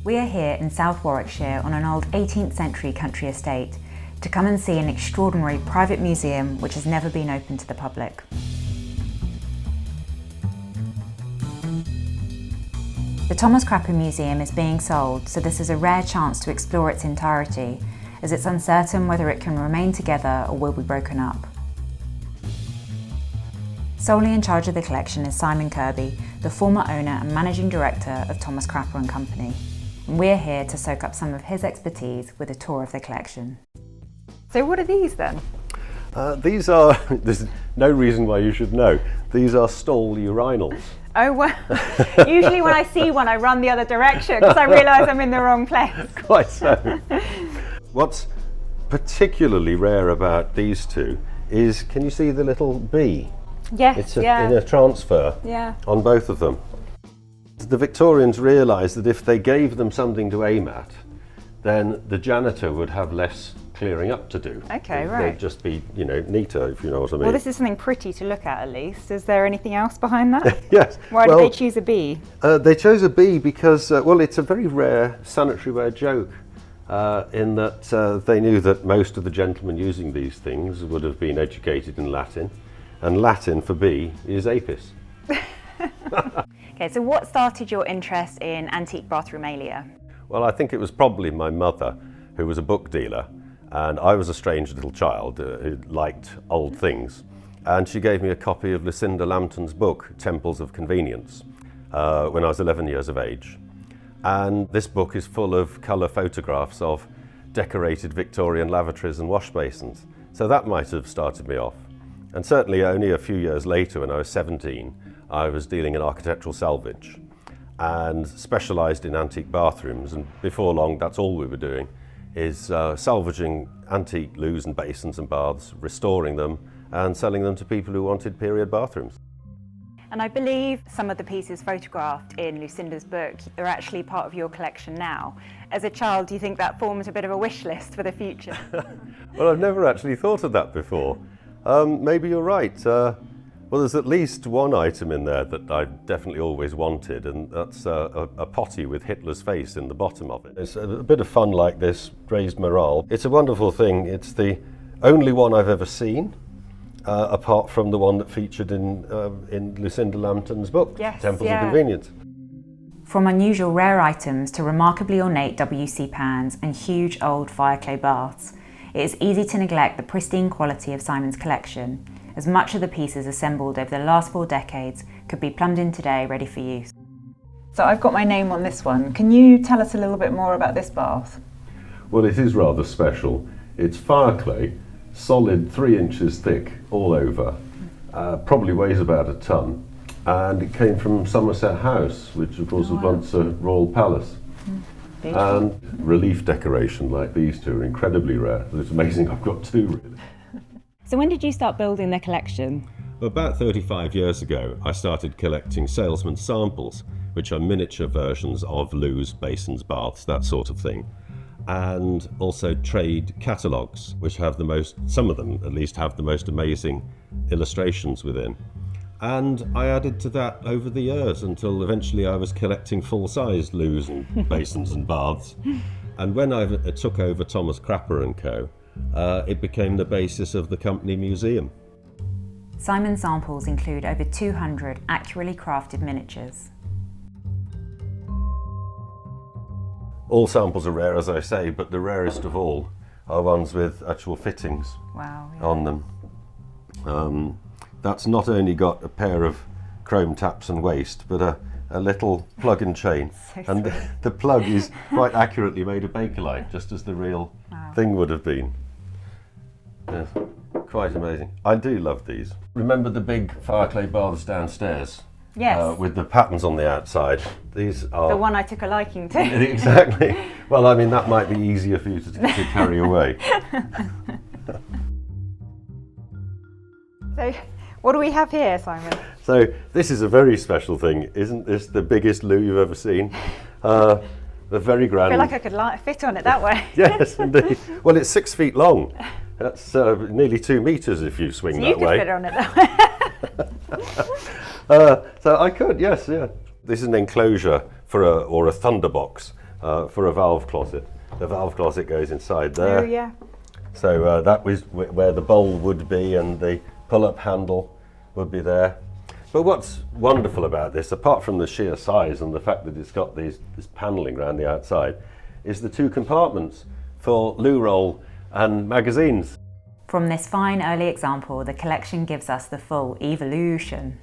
We are here in South Warwickshire on an old 18th century country estate to come and see an extraordinary private museum which has never been open to the public. The Thomas Crapper Museum is being sold, so this is a rare chance to explore its entirety, as it's uncertain whether it can remain together or will be broken up. Solely in charge of the collection is Simon Kirby, the former owner and managing director of Thomas Crapper and Company. And we're here to soak up some of his expertise with a tour of the collection. So what are these then? These are, there's no reason why you should know, these are stall urinals. Oh well, usually when I see one I run the other direction because I realise I'm in the wrong place. Quite so. What's particularly rare about these two is, can you see the little bee? Yes, it's in a transfer on both of them. The Victorians realised that if they gave them something to aim at, then the janitor would have less clearing up to do. Okay, right. They'd just be, neater, if you know what I mean. Well, this is something pretty to look at least. Is there anything else behind that? Yes. Why did they choose a bee? They chose a bee because, it's a very rare sanitary ware joke in that they knew that most of the gentlemen using these things would have been educated in Latin, and Latin for bee is apis. Okay, so what started your interest in antique bathroomalia? Well, I think it was probably my mother, who was a book dealer, and I was a strange little child who liked old things. And she gave me a copy of Lucinda Lambton's book, Temples of Convenience, when I was 11 years of age. And this book is full of colour photographs of decorated Victorian lavatories and wash basins. So that might have started me off. And certainly only a few years later, when I was 17, I was dealing in architectural salvage and specialised in antique bathrooms, and before long that's all we were doing, is salvaging antique loos and basins and baths, restoring them and selling them to people who wanted period bathrooms. And I believe some of the pieces photographed in Lucinda's book are actually part of your collection now. As a child, do you think that formed a bit of a wish list for the future? Well, I've never actually thought of that before. Maybe you're right. Well, there's at least one item in there that I've definitely always wanted, and that's a potty with Hitler's face in the bottom of it. It's a bit of fun like this, raised morale. It's a wonderful thing. It's the only one I've ever seen, apart from the one that featured in Lucinda Lambton's book, Temples of Convenience. From unusual rare items to remarkably ornate WC pans and huge old fireclay baths, it is easy to neglect the pristine quality of Simon's collection, as much of the pieces assembled over the last 4 decades could be plumbed in today ready for use. So I've got my name on this one. Can you tell us a little bit more about this bath? Well, it is rather special. It's fireclay, solid 3 inches thick all over, probably weighs about a tonne, and it came from Somerset House, which of course was once a royal palace. Beautiful. And relief decoration like these two are incredibly rare. It's amazing I've got 2 really. So when did you start building the collection? About 35 years ago, I started collecting salesmen's samples, which are miniature versions of loos, basins, baths, that sort of thing. And also trade catalogues, which have some of them at least, have the most amazing illustrations within. And I added to that over the years until eventually I was collecting full-size loos and basins and baths. And when I took over Thomas Crapper & Co., it became the basis of the company museum. Simon's samples include over 200 accurately crafted miniatures. All samples are rare, as I say, but the rarest of all are ones with actual fittings on them. That's not only got a pair of chrome taps and waist, but a little plug and chain. And the plug is quite accurately made of Bakelite, just as the real thing would have been. Yes, quite amazing. I do love these. Remember the big fireclay baths downstairs? Yes. With the patterns on the outside. These are... The one I took a liking to. Exactly. Well, I mean, that might be easier for you to carry away. So, what do we have here, Simon? So, this is a very special thing. Isn't this the biggest loo you've ever seen? The very grand... I feel like I could fit on it that way. Yes, indeed. Well, it's 6 feet long. That's nearly 2 meters if you swing that way. You could fit on it that way. So I could, yes, yeah. This is an enclosure for a thunderbox for a valve closet. The valve closet goes inside there. Oh yeah. So that was where the bowl would be, and the pull-up handle would be there. But what's wonderful about this, apart from the sheer size and the fact that it's got this panelling around the outside, is the two compartments for loo roll and magazines. From this fine early example, the collection gives us the full evolution.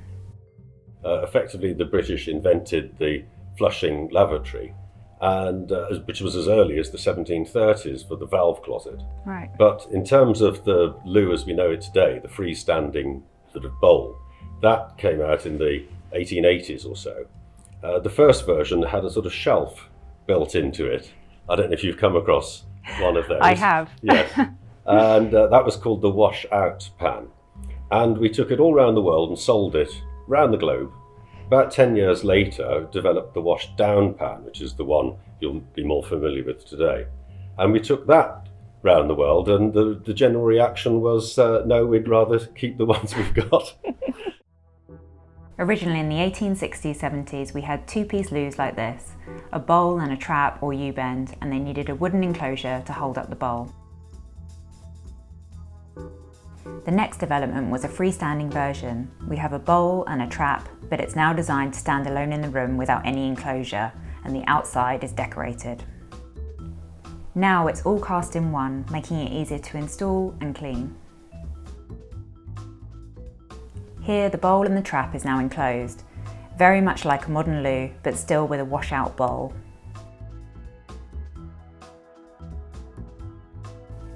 Effectively, the British invented the flushing lavatory, and which was as early as the 1730s for the valve closet. Right. But in terms of the loo as we know it today, the freestanding sort of bowl, that came out in the 1880s or so. The first version had a sort of shelf built into it. I don't know if you've come across one of those. I have. Yes. And that was called the wash out pan. And we took it all around the world and sold it around the globe. About 10 years later, developed the wash down pan, which is the one you'll be more familiar with today. And we took that round the world, and the general reaction was, no, we'd rather keep the ones we've got. Originally in the 1860s, 70s, we had two-piece loos like this, a bowl and a trap or U-bend, and they needed a wooden enclosure to hold up the bowl. The next development was a freestanding version. We have a bowl and a trap, but it's now designed to stand alone in the room without any enclosure, and the outside is decorated. Now it's all cast in one, making it easier to install and clean. Here the bowl and the trap is now enclosed, very much like a modern loo, but still with a washout bowl.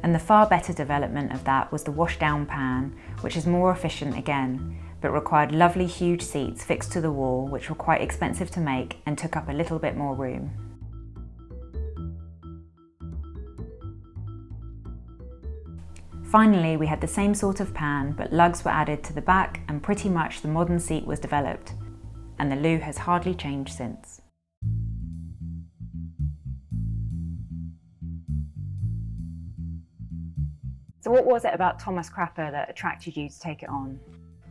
And the far better development of that was the wash-down pan, which is more efficient again, but required lovely huge seats fixed to the wall, which were quite expensive to make and took up a little bit more room. Finally, we had the same sort of pan, but lugs were added to the back and pretty much the modern seat was developed, and the loo has hardly changed since. So what was it about Thomas Crapper that attracted you to take it on?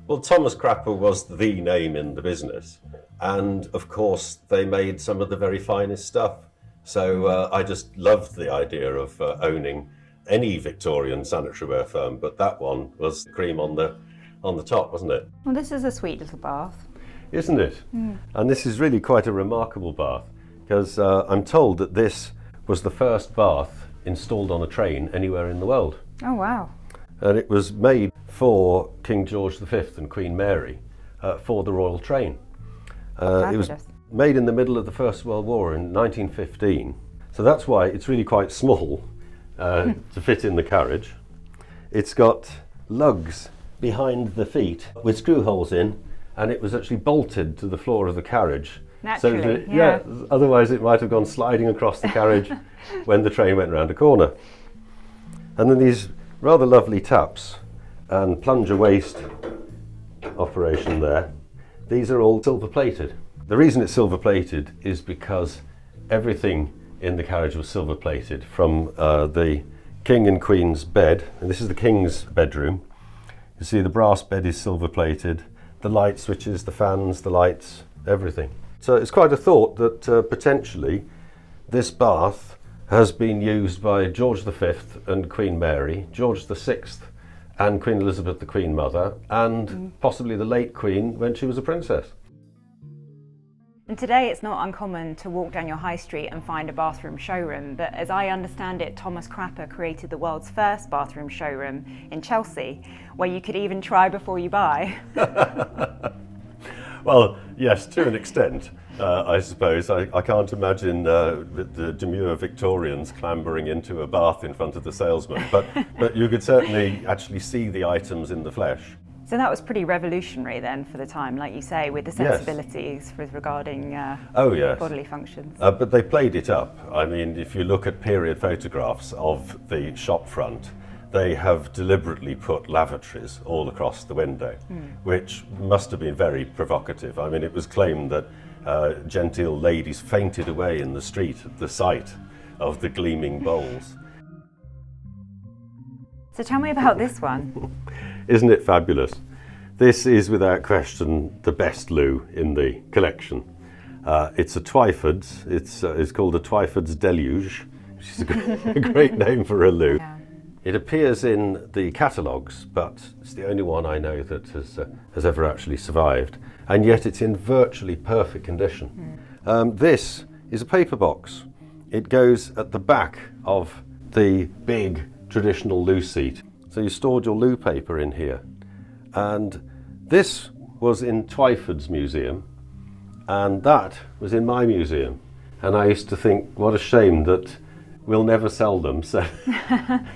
Well, Thomas Crapper was the name in the business, and of course they made some of the very finest stuff. So I just loved the idea of owning any Victorian sanitary ware firm, but that one was the cream on the top, wasn't it? Well, this is a sweet little bath. Isn't it? Mm. And this is really quite a remarkable bath, because I'm told that this was the first bath installed on a train anywhere in the world. Oh wow. And it was made for King George V and Queen Mary for the Royal Train. It was made in the middle of the First World War in 1915. So that's why it's really quite small to fit in the carriage. It's got lugs behind the feet with screw holes in, and it was actually bolted to the floor of the carriage. Naturally, so that, otherwise it might have gone sliding across the carriage when the train went round a corner. And then these rather lovely taps and plunger waste operation there, these are all silver plated. The reason it's silver plated is because everything in the carriage was silver plated, from the King and Queen's bed, and this is the King's bedroom. You see the brass bed is silver plated, the light switches, the fans, the lights, everything. So it's quite a thought that potentially this bath has been used by George V and Queen Mary, George VI and Queen Elizabeth, the Queen Mother, and possibly the late Queen when she was a princess. And today it's not uncommon to walk down your high street and find a bathroom showroom, but as I understand it, Thomas Crapper created the world's first bathroom showroom in Chelsea, where you could even try before you buy. Well, yes, to an extent, I suppose. I can't imagine the demure Victorians clambering into a bath in front of the salesman, but you could certainly actually see the items in the flesh. So that was pretty revolutionary then for the time, like you say, with the sensibilities regarding bodily functions. But they played it up. I mean, if you look at period photographs of the shop front, they have deliberately put lavatories all across the window, which must have been very provocative. I mean, it was claimed that genteel ladies fainted away in the street at the sight of the gleaming bowls. So tell me about this one. Isn't it fabulous? This is without question the best loo in the collection. It's a Twyfords. It's called a Twyfords Deluge, which is a great name for a loo. Yeah. It appears in the catalogues, but it's the only one I know that has ever actually survived, and yet it's in virtually perfect condition. This is a paper box. It goes at the back of the big traditional loo seat. So you stored your loo paper in here. And this was in Twyfords Museum, and that was in my museum. And I used to think, what a shame that we'll never sell them. So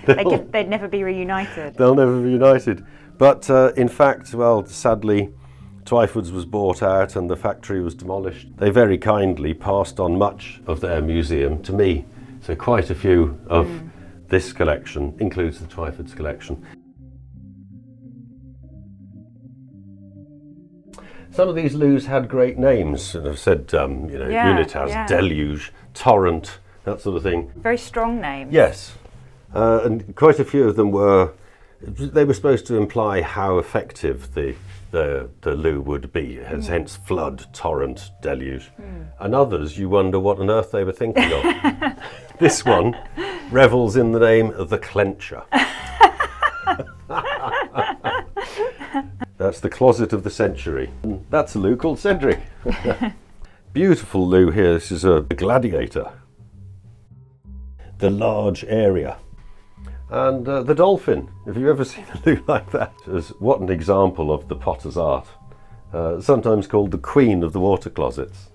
They'd never be reunited. They'll never be united. But in fact, well, sadly, Twyfords was bought out and the factory was demolished. They very kindly passed on much of their museum to me. So quite a few of this collection includes the Twyfords collection. Some of these loos had great names. I've said, Unitas, Deluge, Torrent, that sort of thing. Very strong names. Yes, and quite a few of them were supposed to imply how effective the loo would be, hence flood, torrent, deluge. And others, you wonder what on earth they were thinking of. This one revels in the name of the Clencher. That's the closet of the century. And that's a loo called Cedric. Beautiful loo here. This is a gladiator. The large area. And the dolphin. Have you ever seen a loo like that? What an example of the potter's art. Sometimes called the queen of the water closets.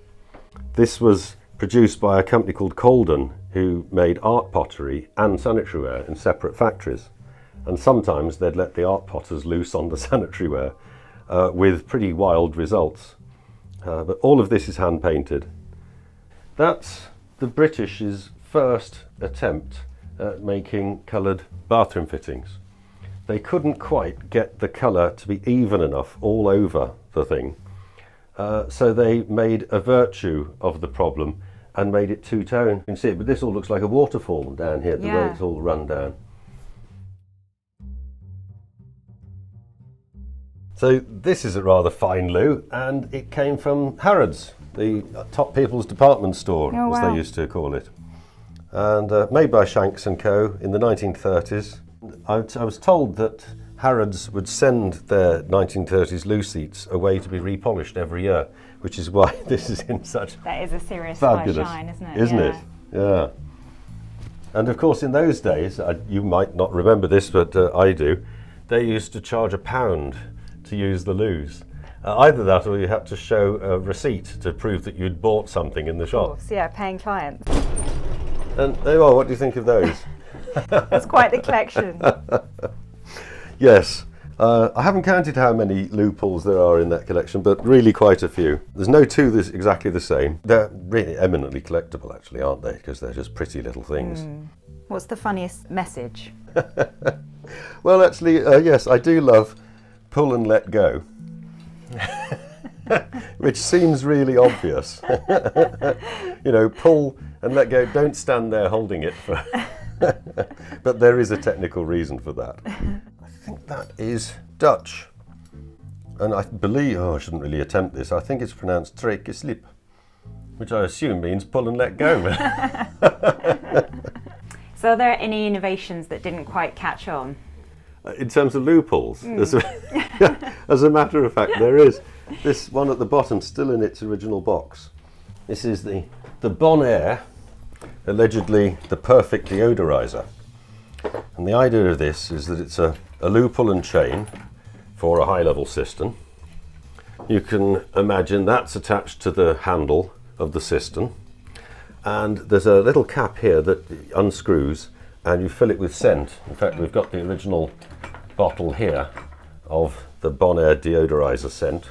This was produced by a company called Colden, who made art pottery and sanitary ware in separate factories. And sometimes they'd let the art potters loose on the sanitary ware with pretty wild results. But all of this is hand painted. That's the British's first attempt at making coloured bathroom fittings. They couldn't quite get the colour to be even enough all over the thing. So they made a virtue of the problem and made it two-tone. You can see it, but this all looks like a waterfall down here, the way it's all run down. So this is a rather fine loo, and it came from Harrods, the top people's department store, as they used to call it. And made by Shanks and Co. in the 1930s. I was told that Harrods would send their 1930s loo seats away to be repolished every year, which is why this is in such That is a serious fabulous, shine, isn't it? Isn't it? Yeah. And of course, in those days, you might not remember this, but I do, they used to charge £1 to use the loos. Either that or you had to show a receipt to prove that you'd bought something in the shop. Of course, yeah, paying clients. And there you are, what do you think of those? That's quite the collection. Yes. I haven't counted how many loo pools there are in that collection, but really quite a few. There's no two that's exactly the same. They're really eminently collectible, actually, aren't they? Because they're just pretty little things. What's the funniest message? Well, actually, yes, I do love pull and let go. Which seems really obvious. You know, pull and let go, don't stand there holding it for but there is a technical reason for that. I think that is Dutch, and I believe, I shouldn't really attempt this, I think it's pronounced trek slip, which I assume means pull and let go. So are there any innovations that didn't quite catch on? In terms of loo pools, as a matter of fact, there is. This one at the bottom, still in its original box. This is the Bonaire, allegedly the perfect deodorizer. And the idea of this is that it's a loo pull and chain for a high-level cistern. You can imagine that's attached to the handle of the cistern. And there's a little cap here that unscrews and you fill it with scent. In fact, we've got the original bottle here of the Bonaire deodorizer scent.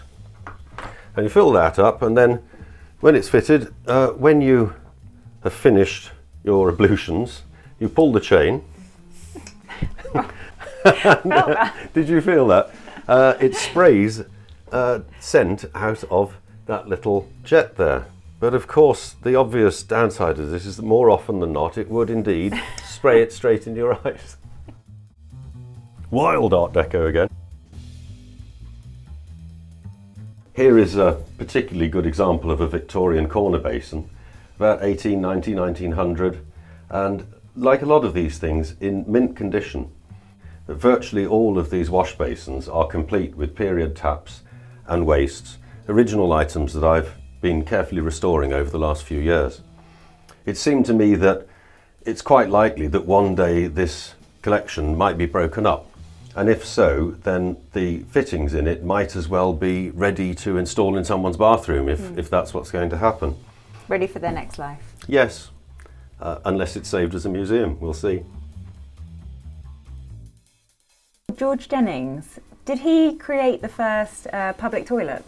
And you fill that up, and then when it's fitted, when you have finished your ablutions, you pull the chain. Did you feel that? It sprays scent out of that little jet there. But of course, the obvious downside of this is that more often than not, it would indeed spray it straight in your eyes. Wild Art Deco again. Here is a particularly good example of a Victorian corner basin, about 1890, 1900, and like a lot of these things, in mint condition. Virtually all of these wash basins are complete with period taps and wastes, original items that I've been carefully restoring over the last few years. It seemed to me that it's quite likely that one day this collection might be broken up, and if so, then the fittings in it might as well be ready to install in someone's bathroom if that's what's going to happen. Ready for their next life. Yes, unless it's saved as a museum, we'll see. George Jennings, did he create the first public toilet?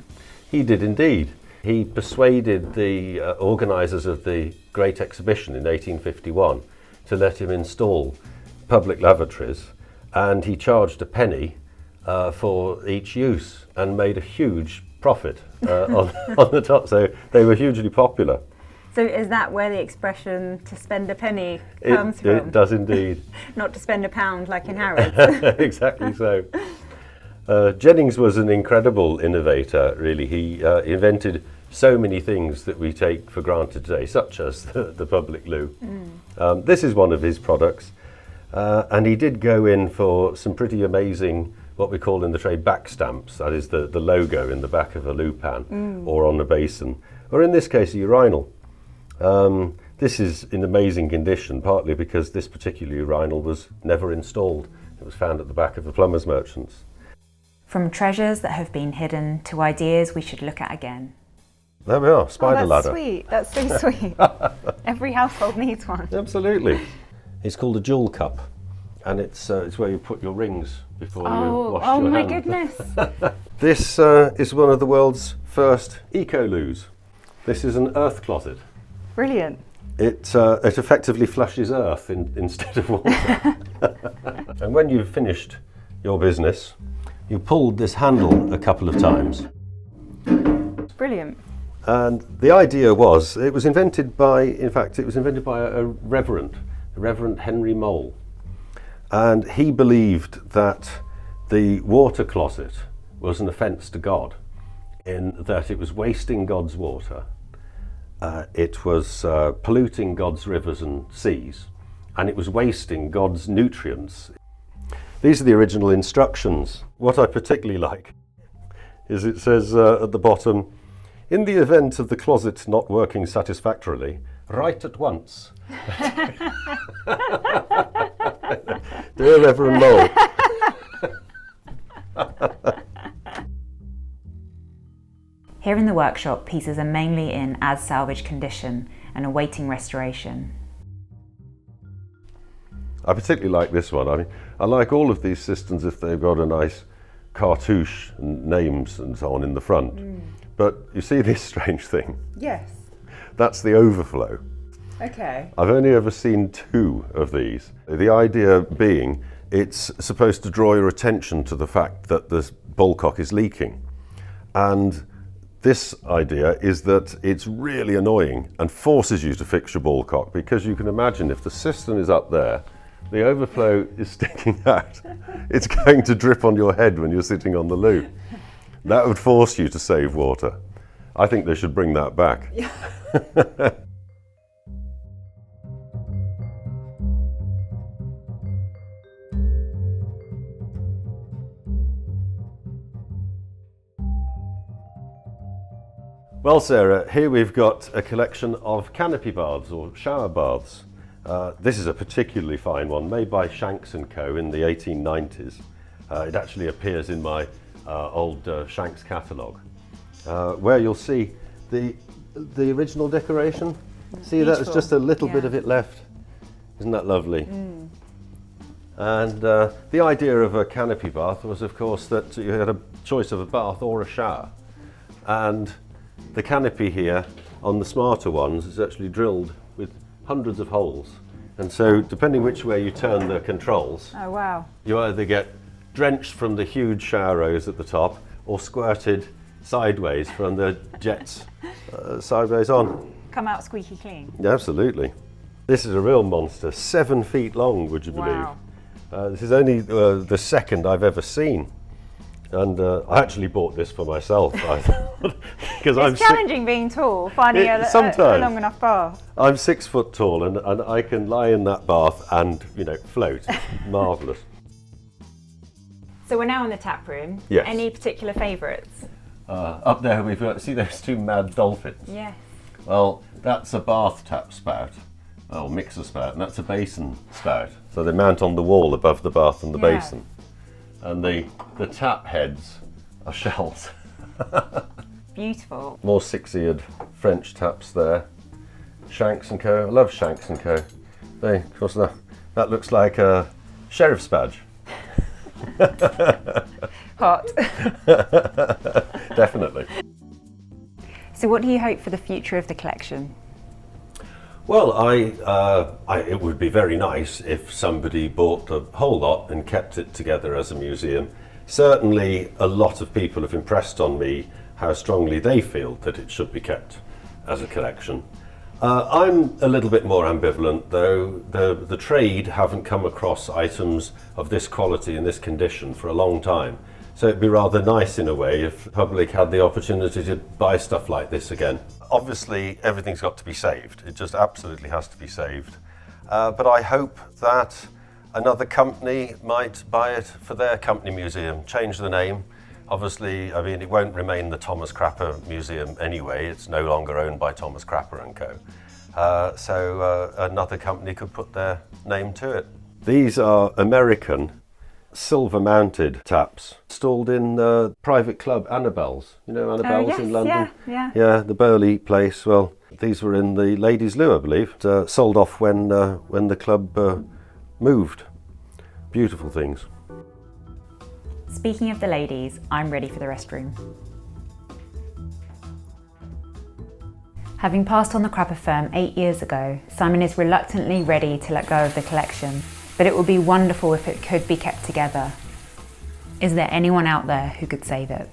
He did indeed. He persuaded the organisers of the Great Exhibition in 1851 to let him install public lavatories, and he charged a penny for each use and made a huge profit on the top, so they were hugely popular. So is that where the expression "to spend a penny" comes from? It does indeed. Not to spend a pound like in Harrods. Exactly so. Jennings was an incredible innovator, really. He invented so many things that we take for granted today, such as the public loo. This is one of his products, and he did go in for some pretty amazing, what we call in the trade, back stamps. That is the logo in the back of a loo pan or on a basin, or in this case a urinal. This is in amazing condition, partly because this particular urinal was never installed. It was found at the back of the plumber's merchants. From treasures that have been hidden to ideas we should look at again. There we are, spider ladder. Sweet, that's so sweet. Every household needs one. Absolutely. It's called a jewel cup, and it's where you put your rings before you wash your hands. Oh my goodness. This is one of the world's first eco-loos. This is an earth closet. Brilliant. It effectively flushes earth instead of water. And when you've finished your business, you pulled this handle a couple of times. Brilliant. And the idea was, it was invented by a Reverend Henry Mole. And he believed that the water closet was an offence to God, in that it was wasting God's water. It was polluting God's rivers and seas, and it was wasting God's nutrients. These are the original instructions. What I particularly like is it says at the bottom, in the event of the closet not working satisfactorily, write at once. Dear Reverend Mole. Here in the workshop, pieces are mainly in as salvage condition and awaiting restoration. I particularly like this one. I mean, I like all of these cisterns if they've got a nice cartouche and names and so on in the front. But you see this strange thing? Yes. That's the overflow. Okay. I've only ever seen 2 of these. The idea being it's supposed to draw your attention to the fact that the ballcock is leaking. And this idea is that it's really annoying and forces you to fix your ballcock, because you can imagine if the cistern is up there, the overflow is sticking out. It's going to drip on your head when you're sitting on the loo. That would force you to save water. I think they should bring that back. Well, Sarah, here we've got a collection of canopy baths or shower baths. This is a particularly fine one, made by Shanks and Co. in the 1890s. It actually appears in my old Shanks catalogue, where you'll see the original decoration. See, there's just a little bit of it left. Isn't that lovely? And the idea of a canopy bath was, of course, that you had a choice of a bath or a shower. And the canopy here on the smarter ones is actually drilled with hundreds of holes. And so, depending which way you turn the controls, Oh wow. you either get drenched from the huge shower rose at the top or squirted sideways from the jets sideways on. Come out squeaky clean. Yeah, absolutely. This is a real monster, 7 feet long, would you believe? Wow. This is only the second I've ever seen. And I actually bought this for myself. Because It's challenging being tall, finding a long enough bath. I'm 6 foot tall, and I can lie in that bath and, float. Marvellous. So we're now in the tap room. Yes. Any particular favourites? Up there we've got, see those 2 mad dolphins? Yes. Well, that's a bath tap spout, or mixer spout, and that's a basin spout. So they mount on the wall above the bath and the basin. And the tap heads are shells. Beautiful. More 6-eared French taps there. Shanks and Co. I love Shanks and Co. Of course, that looks like a sheriff's badge. Hot. Definitely. So what do you hope for the future of the collection? Well, it would be very nice if somebody bought the whole lot and kept it together as a museum. Certainly a lot of people have impressed on me how strongly they feel that it should be kept as a collection. I'm a little bit more ambivalent, though. The trade haven't come across items of this quality and this condition for a long time. So it'd be rather nice in a way if the public had the opportunity to buy stuff like this again. Obviously, everything's got to be saved. It just absolutely has to be saved. But I hope that another company might buy it for their company museum, change the name. Obviously, I mean, it won't remain the Thomas Crapper Museum anyway. It's no longer owned by Thomas Crapper and Co. So another company could put their name to it. These are American silver-mounted taps installed in private club Annabelle's. You know Annabelle's yes, in London? Yeah. The Burley place. Well, these were in the Ladies' Loo, I believe. Sold off when the club moved. Beautiful things. Speaking of the ladies, I'm ready for the restroom. Having passed on the Crapper firm 8 years ago, Simon is reluctantly ready to let go of the collection, but it would be wonderful if it could be kept together. Is there anyone out there who could save it?